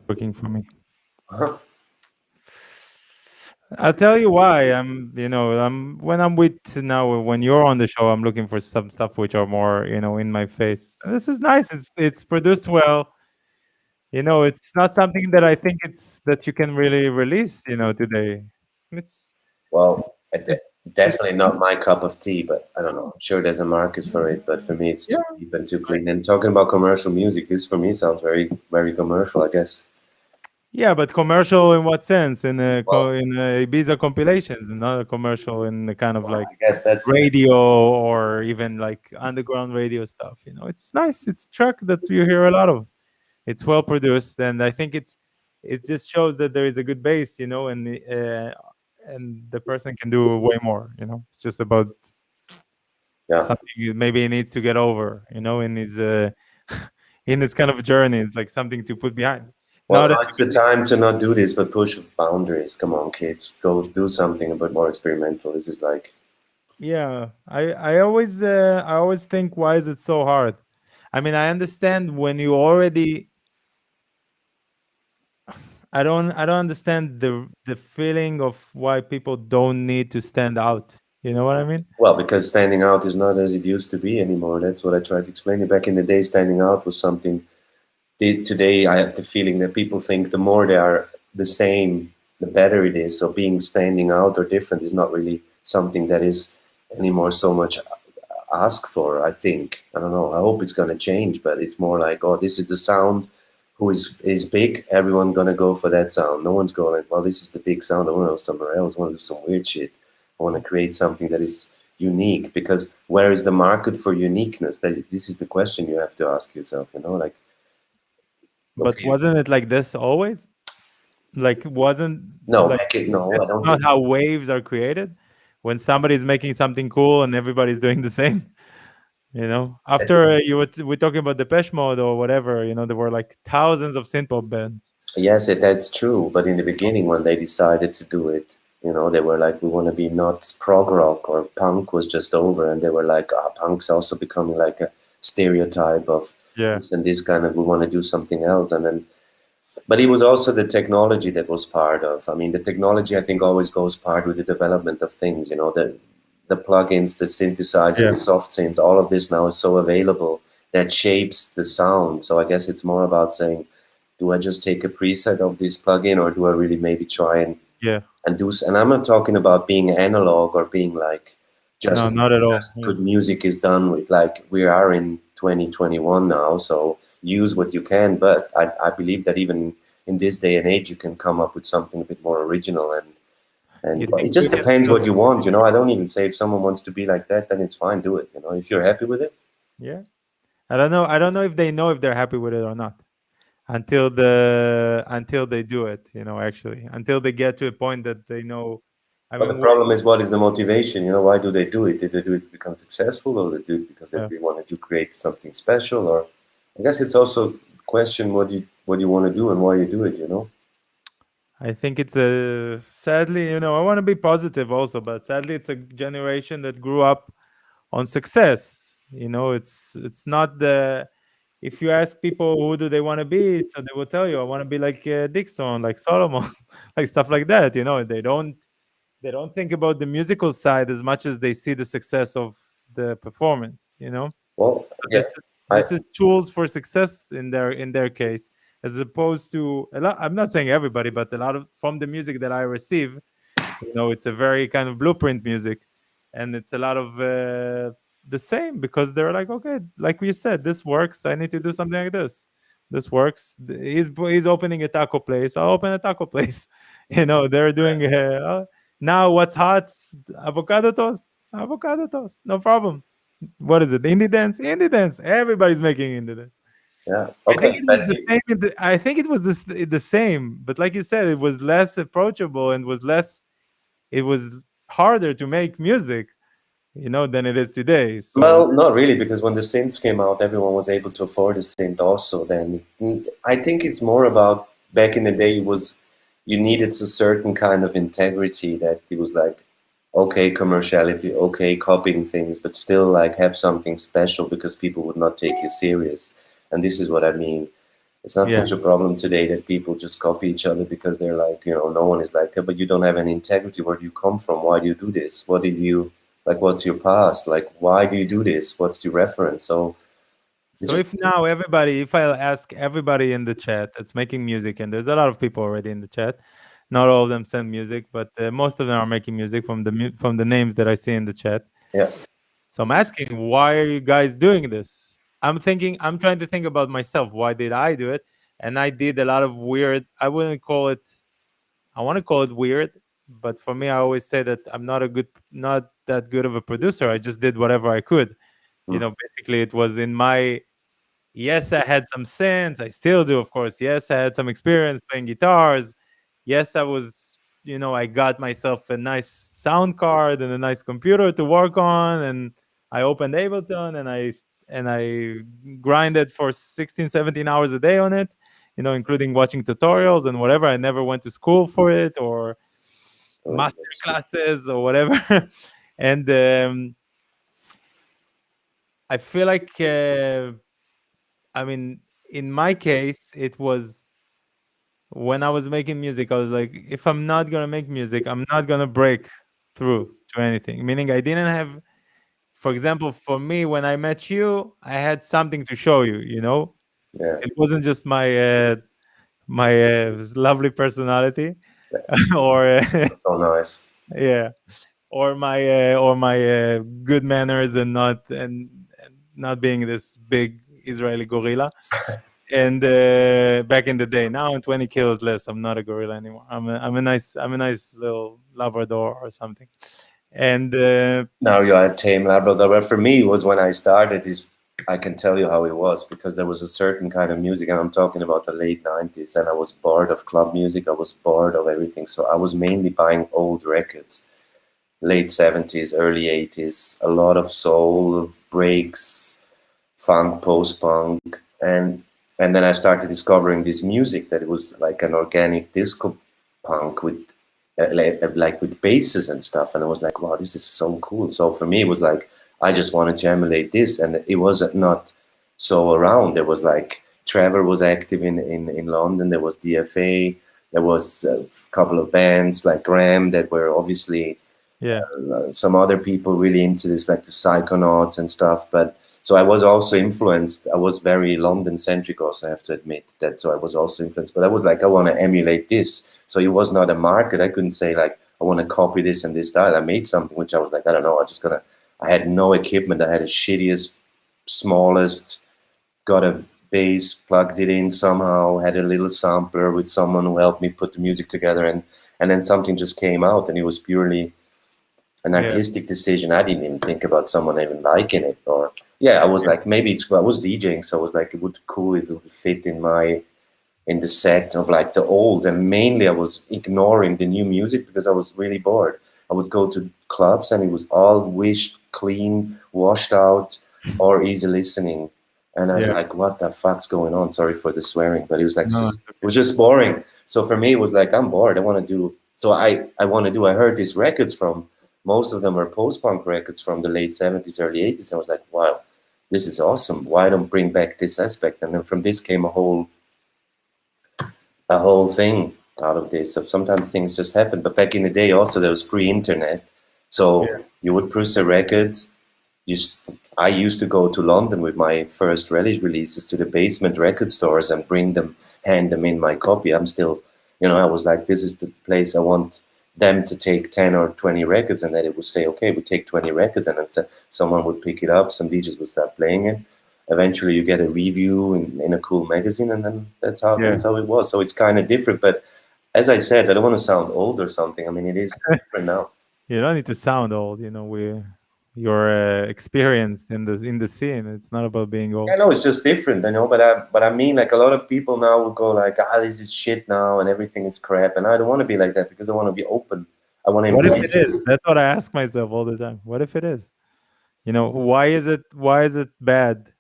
working for me. Uh-huh. I'll tell you why. I'm when I'm with now when you're on the show, I'm looking for some stuff which are more, in my face. And this is nice. It's produced well. It's not something that I think it's that you can really release, today. It's Well, it's it's definitely not my cup of tea, but I don't know. I'm sure there's a market for it, but for me, it's too yeah. deep and too clean. And talking about commercial music, this for me sounds very, very commercial, I guess. Yeah, but commercial in what sense? Well, In Ibiza compilations, not a commercial in the kind of like I guess that's radio or even like underground radio stuff. It's nice. It's track that you hear a lot of. It's well produced, and I think it just shows that there is a good bass, and the person can do way more. It's just about yeah. something maybe he needs to get over. In his in his kind of journey. It's like something to put behind. Well, Not now it's the time to not do this, but push boundaries. Come on, kids, go do something a bit more experimental. This is like, Yeah, I always think, why is it so hard? I mean, I understand when you already. I don't understand the feeling of why people don't need to stand out. You know what I mean? well, because standing out is not as it used to be anymore. That's what I tried to explain. Back in the day, standing out was something. Today, I have the feeling that people think the more they are the same, the better it is. So being standing out or different is not really something that is anymore so much asked for. I think, I don't know. I hope it's gonna change, but it's more like, oh, this is the sound. Who is big? Everyone gonna go for that sound. No one's going, well, this is the big sound. I want to go somewhere else. I want to do some weird shit. I want to create something that is unique, because where is the market for uniqueness? That this is the question you have to ask yourself. Like, But okay, wasn't it like this always? Like, wasn't no, like no, I that's don't not think so. how waves are created? When somebody's making something cool and everybody's doing the same. After we're talking about Depeche Mode or whatever. There were like thousands of synth-pop bands. Yes, that's true. But in the beginning, when they decided to do it, they were like, we want to be not prog rock, or punk was just over, and they were like, punk's also becoming like a stereotype of Yeah, this and this kind of. We want to do something else, and then. But it was also the technology that was part of. I mean, the technology I think always goes part with the development of things. The plugins, the synthesizers, yeah. the soft synths, all of this now is so available that shapes the sound. So I guess it's more about saying, do I just take a preset of this plugin, or do I really maybe try Yeah. and do? And I'm not talking about being analog or being like No, just not at all. just Yeah. good music is done with, like, we are in 2021 now, so use what you can. But I believe that even in this day and age, you can come up with something a bit more original, You and think it you just can depends still what you want. I don't even say if someone wants to be like that, then it's fine, do it. If you're happy with it. yeah. I don't know if they know if they're happy with it or not until they do it, actually. Until they get to a point that they know. I But the mean, problem is, what is the motivation? Why do they do it? Did they do it to become successful, or they do it because they yeah. really wanted to create something special? Or I guess it's also question what you want to do and why you do it. I think it's a sadly, I want to be positive also, but sadly, it's a generation that grew up on success. It's not the. If you ask people who do they want to be, so they will tell you, I want to be like Dixon, like Solomon, like stuff like that. They don't think about the musical side as much as they see the success of the performance. Well, So yeah, I this is tools for success in their case, as opposed to a lot. I'm not saying everybody, but a lot of from the music that I receive, it's a very kind of blueprint music, and it's a lot of the same, because they're like, okay, like we said, this works. I need to do something like this. This works. He's opening a taco place. I'll open a taco place. They're doing now. What's hot? Avocado toast. Avocado toast. No problem. What is it? Indie dance. Indie dance. Everybody's making indie dance. yeah, I think okay, it was but the same. I think it was the same, but like you said, it was less approachable and was less. It was harder to make music, than it is today. So well, not really, because when the synths came out, everyone was able to afford a synth. Also, then I think it's more about back in the day. It was you needed a certain kind of integrity, that it was like, okay, commerciality, okay, copying things, but still like have something special, because people would not take you serious. And this is what I mean. It's not Yeah. such a problem today that people just copy each other because they're like, no one is like, but you don't have any integrity. Where do you come from? Why do you do this? What did you like? What's your past? Like, why do you do this? What's your reference? So it's So just, if now everybody, if I'll ask everybody in the chat that's making music, and there's a lot of people already in the chat, not all of them send music, but most of them are making music from from the names that I see in the chat. yeah, So I'm asking, why are you guys doing this? I'm trying to think about myself. Why did I do it? And I did a lot of weird. I wouldn't call it. I want to call it weird, but for me, I always say that I'm not that good of a producer. I just did whatever I could. mm, Basically, it was in my. Yes, I had some synths. I still do, of course. Yes, I had some experience playing guitars. Yes, I got myself a nice sound card and a nice computer to work on, and I opened Ableton and I grinded for 16, 17 hours a day on it, including watching tutorials and whatever. I never went to school for it or oh, master that's good. classes or whatever. And I feel like, I mean, in my case, it was when I was making music, I was like, if I'm not gonna make music, I'm not gonna break through to anything. Meaning, I didn't have, for example, for me, when I met you, I had something to show you. Yeah, It wasn't just my lovely personality, or so nice. yeah, or my good manners and not being this big Israeli gorilla. And back in the day, now I'm 20 kilos less. I'm not a gorilla anymore. I'm a nice little Labrador or something. And Now you're a tame Labrador. But for me, it was when I started. Is I can tell you how it was because there was a certain kind of music, and I'm talking about the late '90s, and I was bored of club music. I was bored of everything, so I was mainly buying old records, late '70s, early '80s, a lot of soul, breaks, funk, post punk, and then I started discovering this music that it was like an organic disco punk with like with basses and stuff, and I was like, wow, this is so cool. So for me, it was like I just wanted to emulate this, and it was not so around. There was like Trevor was active in London. There was DFA. There was a couple of bands like Graham that were obviously yeah, some other people really into this, like the Psychonauts and stuff. But so I was also influenced. I was very London centric, also, I have to admit that. So I was also influenced, but I was like, I want to emulate this. So it was not a market. I couldn't say like, I want to copy this and this style. I made something which I was like, I don't know. I had no equipment. I had the shittiest, smallest, got a bass, plugged it in somehow, had a little sampler with someone who helped me put the music together. And then something just came out, and it was purely an yeah, artistic decision. I didn't even think about someone even liking it. Or yeah, I was yeah, like, maybe I was DJing, so I was like, it would be cool if it would fit in the set of like the old. And mainly, I was ignoring the new music because I was really bored. I would go to clubs, and it was all wished, clean, washed out, or easy listening. And I was yeah. like, what the fuck's going on? Sorry for the swearing, but No, it it's was okay. just boring. So for me, it was like, I'm bored. I want to do. So I want to do. I heard these records from, most of them were post-punk records from the late '70s, early '80s. I was like, wow, this is awesome. Why don't bring back this aspect? And then from this came a whole thing out of this. So sometimes things just happen. But back in the day, also there was pre-internet, so Yeah, you would press a record. Used I used to go to London with my first Relish releases to the basement record stores and hand them in my copy. I'm still, I was like, this is the place I want them to take 10 or 20 records, and then it would say, okay, we take 20 records, and then someone would pick it up, some DJs would start playing it. Eventually, you get a review in a cool magazine, and then yeah. that's how it was. So it's kind of different, but as I said, I don't want to sound old or something. I mean, it is different now. You don't need to sound old. You're experienced in the scene. It's not about being Yeah, old. no, it's just different, but I mean, like a lot of people now would go like, this is shit now, and everything is crap, and I don't want to be like that because I want to be open. I want to What if it embrace it. is? That's what I ask myself all the time. What if it is? Why is it bad?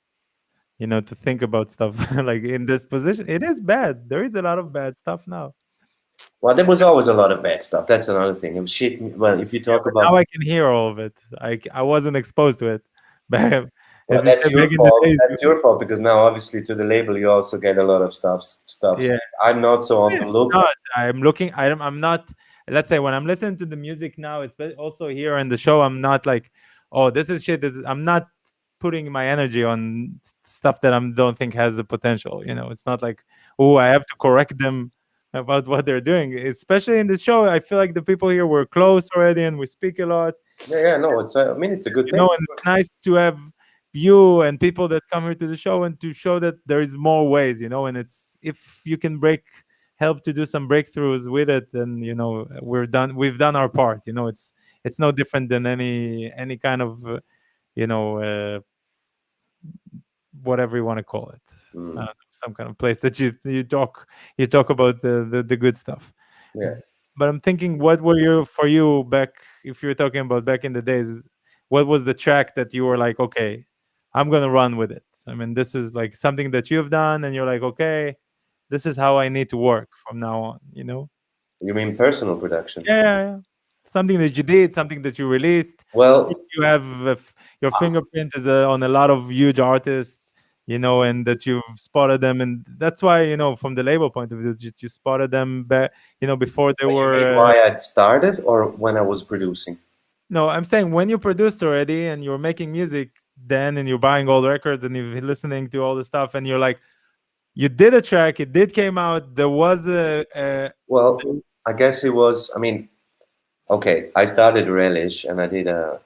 To think about stuff like in this position. It is bad. There is a lot of bad stuff now. Well, there was always a lot of bad stuff. That's another thing. It was shit. Well, if you Yeah, talk but now about, I can hear all of it. I wasn't exposed to it. Back Well, As you that's said your back in the fault. days. That's your fault because now, obviously, to the label, you also get a lot of stuff. Yeah. I'm not so on Yeah, the it's look. not. I'm looking. I'm not. Let's say when I'm listening to the music now, also here in the show, I'm not like, oh, this is shit. I'm not putting my energy on stuff that I don't think has the potential. It's not like, oh, I have to correct them about what they're doing. Especially in this show, I feel like the people here were close already, and we speak a lot. Yeah, yeah, no, it's. I mean, it's a good thing. And it's nice to have you and people that come here to the show and to show that there is more ways, and it's if you can help to do some breakthroughs with it, then we've done our part. It's no different than any kind of you know uh, whatever you want to call it. I don't Mm, know, some kind of place that you talk about the good stuff. yeah. But I'm thinking, what were you for you back? If you're talking about back in the days, what was the track that you were like, okay, I'm gonna run with it? I mean, this is like something that you've done, and you're like, okay, this is how I need to work from now on. You mean personal production? Yeah, yeah, yeah. Something that you did, something that you released. Of course, Well, you have your fingerprint is on a lot of huge artists, and that you've spotted them, and that's why from the label point of view, you spotted them back, before they you mean were. why I started or when I was producing? No, I'm saying when you produced already and you're making music, then and you're buying all the records and you're listening to all the stuff, and you're like, you did a track, it did came out, there was Well, I guess it was. I mean, okay, I started Relish and I did a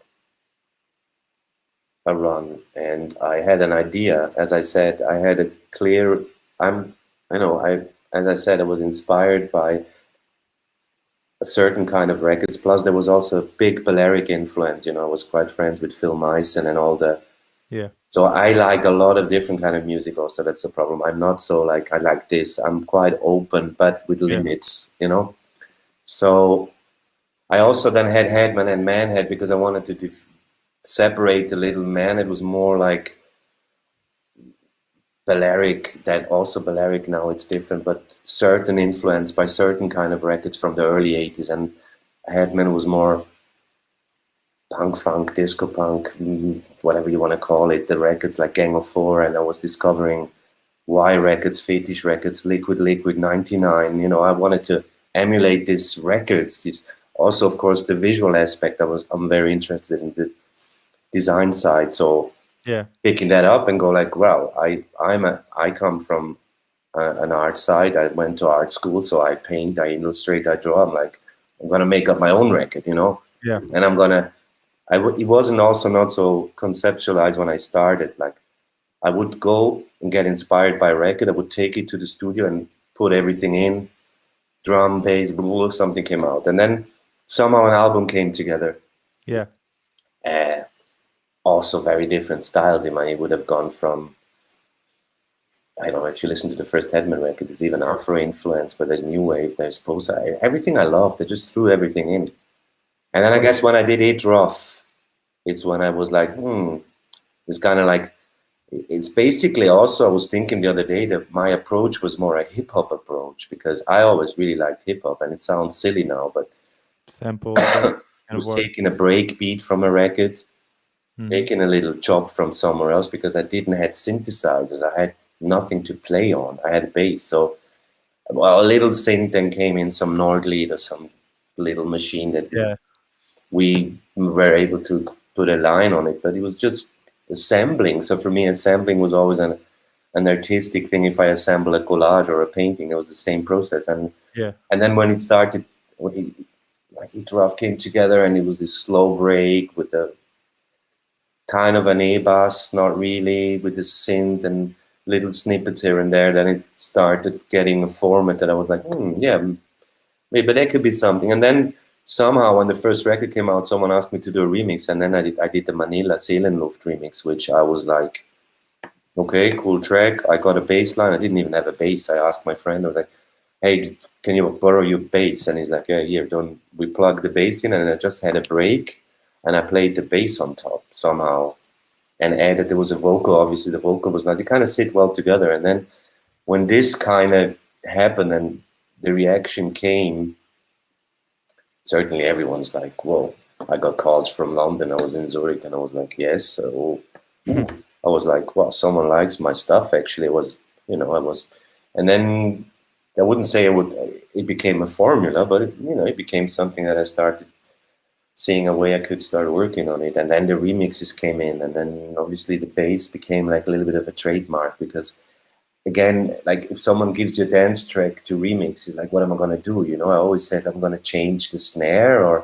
run, and I had an idea. As I said, I had a clear. I'm. I know. As I said, I was inspired by a certain kind of records. Plus, there was also a big Balearic influence. I was quite friends with Phil Meissen and all the. yeah, So I like a lot of different kind of music. Also, that's the problem. I'm not so like I like this. I'm quite open, but with yeah, limits. So I also then had Headman and Manhead because I wanted to separate the little man. It was more like Balearic, that also Balearic now it's different, but certain influence by certain kind of records from the early 80s. And Headman was more punk, funk, disco punk, whatever you want to call it. The records like Gang of Four, and I was discovering Y records, Fetish records, Liquid 99. I wanted to emulate these records. Also, of course, the visual aspect. I'm very interested in the design side. So yeah, picking that up and go like, well, I come from an art side. I went to art school, so I paint, I illustrate, I draw. I'm like, I'm gonna make up my own record, yeah, and it wasn't also not so conceptualized when I started. Like, I would go and get inspired by a record. I would take it to the studio and put everything in, drum, bass, blah, something came out, and then somehow an album came together. yeah, Uh, Also, very different styles. It would have gone from, I don't know if you listen to the first Headman record, there's even Afro influence, but there's new wave, there's post, everything I loved. I just threw everything in. And then I guess when I did It Rough, it's when I was like, it's kind of like, it's basically also, I was thinking the other day that my approach was more a hip hop approach because I always really liked hip hop, and it sounds silly now, but samples, that I kind of was work. taking a break beat from a record, Mhm. taking a little chop from somewhere else because I didn't had synthesizers. I had nothing to play on. I had a bass. So, well, a little synth then came in, some Nordlead or some little machine that Yeah, we were able to put a line on it, but it was just assembling. So for me, assembling was always an artistic thing. If I assemble a collage or a painting, it was the same process. yeah, And then when it started, when it rough came together, and it was this slow break with a kind of an A bass, not really, with the synth and little snippets here and there. Then it started getting a format that I was like, yeah, maybe that could be something. And then somehow when the first record came out, someone asked me to do a remix, and then I did the Manila Seelenluft remix, which I was like, okay, cool track. I got a bass line. I didn't even have a bass. I asked my friend, I was like, hey, can you borrow your bass? And he's like, yeah, here, don't. We plugged the bass in, and I just had a break, and I played the bass on top somehow, and added, there was a vocal. Obviously, the vocal was nice. It kind of sit well together. And then when this kind of happened and the reaction came, certainly everyone's like, whoa. I got calls from London. I was in Zurich, and I was like, yes. So I was like, well, someone likes my stuff. Actually, it was, I was, and then I wouldn't say it became a formula, but it became something that I started seeing a way I could start working on it. And then the remixes came in, and then obviously the bass became like a little bit of a trademark because again, like if someone gives you a dance track to remix, it's like, what am I gonna do? I always said I'm gonna change the snare,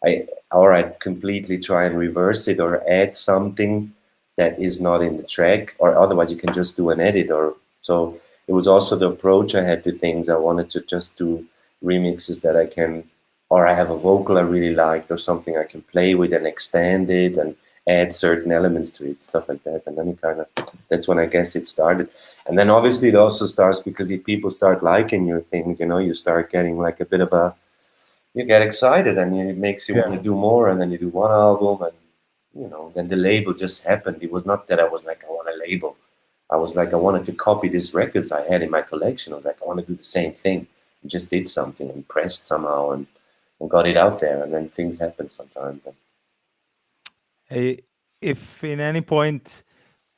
I completely try and reverse it or add something that is not in the track, or otherwise you can just do an edit. Or so it was also the approach I had to things. I wanted to just do remixes that I can, or I have a vocal I really liked or something I can play with and extend it and add certain elements to it, stuff like that. And then it kind of, that's when I guess it started. And then obviously it also starts because if people start liking your things, you start getting like a bit of a, you get excited and it makes you Yeah. want to do more. And then you do one album and, then the label just happened. It was not that I was like, I want a label. I was like, I wanted to copy these records I had in my collection. I was like, I want to do the same thing. I just did something and pressed somehow and got it out there. And then things happen sometimes. And Eh, if in any point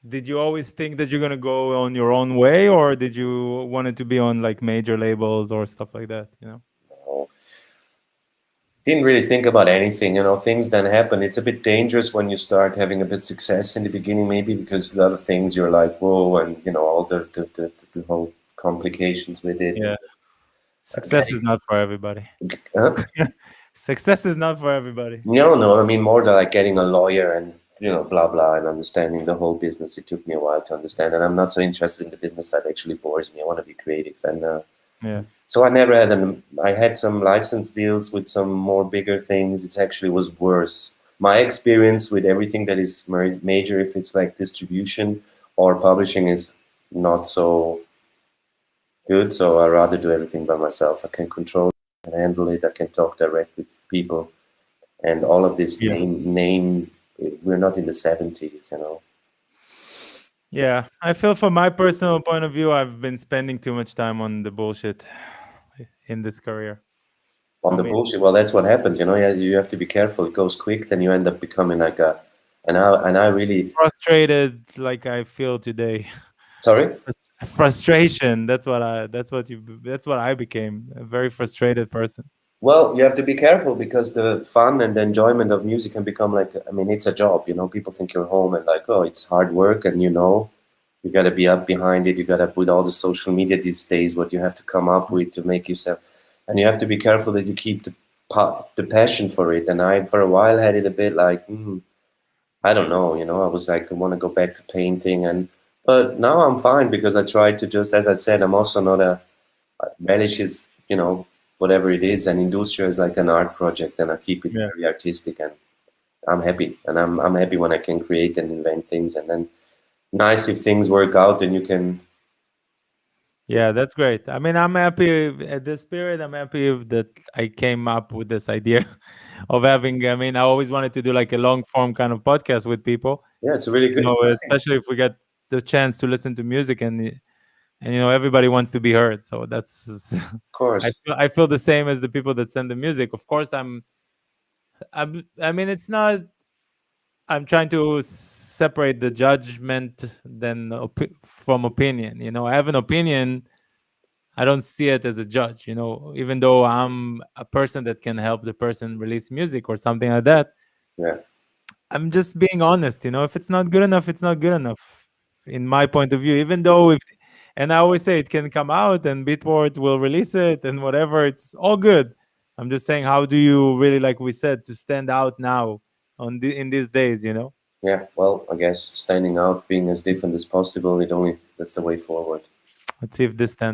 did you always think that you're gonna go on your own way, or did you want it to be on like major labels or stuff like that? oh, didn't really think about anything. Things then happen. It's a bit dangerous when you start having a bit success in the beginning, maybe because a lot of things you're like, whoa, and all the whole complications with it. Yeah. And Success is getting, not for everybody. huh? Success is not for everybody. No. I mean, more than like getting a lawyer and blah blah and understanding the whole business. It took me a while to understand, and I'm not so interested in the business side. Actually, bores me. I want to be creative, and Yeah. so I never had I had some license deals with some more bigger things. It actually was worse. My experience with everything that is major, if it's like distribution or publishing, is not so good. So I rather do everything by myself. I can control it, and handle it. I can talk direct with people, and all of this Yeah. name. We're not in the 70s. Yeah. I feel from my personal point of view, I've been spending too much time on the bullshit in this career. On I the mean, bullshit. Well, that's what happens. Yeah, you have to be careful. It goes quick, then you end up becoming like a. And I really. frustrated like I feel today. Sorry. Frustration. That's what I became. A very frustrated person. Well, you have to be careful because the fun and the enjoyment of music can become like, I mean, it's a job. People think you're home and like, oh, it's hard work, and you got to be up behind it. You got to put all the social media these days, what you have to come up with to make yourself, and you have to be careful that you keep the passion for it. And I, for a while, had it a bit like, I don't know, I was like, I want to go back to painting, but now I'm fine because I try to just, as I said, I'm also not a Relish is, whatever it is, and Industria is like an art project, and I keep it Yeah. very artistic, and I'm happy, and I'm happy when I can create and invent things, and then nice if things work out, and you can. Yeah, that's great. I mean, I'm happy at this period. I'm happy that I came up with this idea of having. I mean, I always wanted to do like a long form kind of podcast with people. Yeah, it's a really good. Especially if we get the chance to listen to music and everybody wants to be heard. So that's Of course. I feel the same as the people that send the music. Of course, I mean, it's not. I'm trying to separate the judgment from opinion. I have an opinion. I don't see it as a judge. Even though I'm a person that can help the person release music or something like that. Yeah, I'm just being honest. If it's not good enough, it's not good enough. In my point of view, even though if, and I always say it can come out and Beatport will release it and whatever, it's all good. I'm just saying, how do you really, like we said, to stand out now in these days? yeah. Well, I guess standing out, being as different as possible, that's the way forward. Let's see if this stands.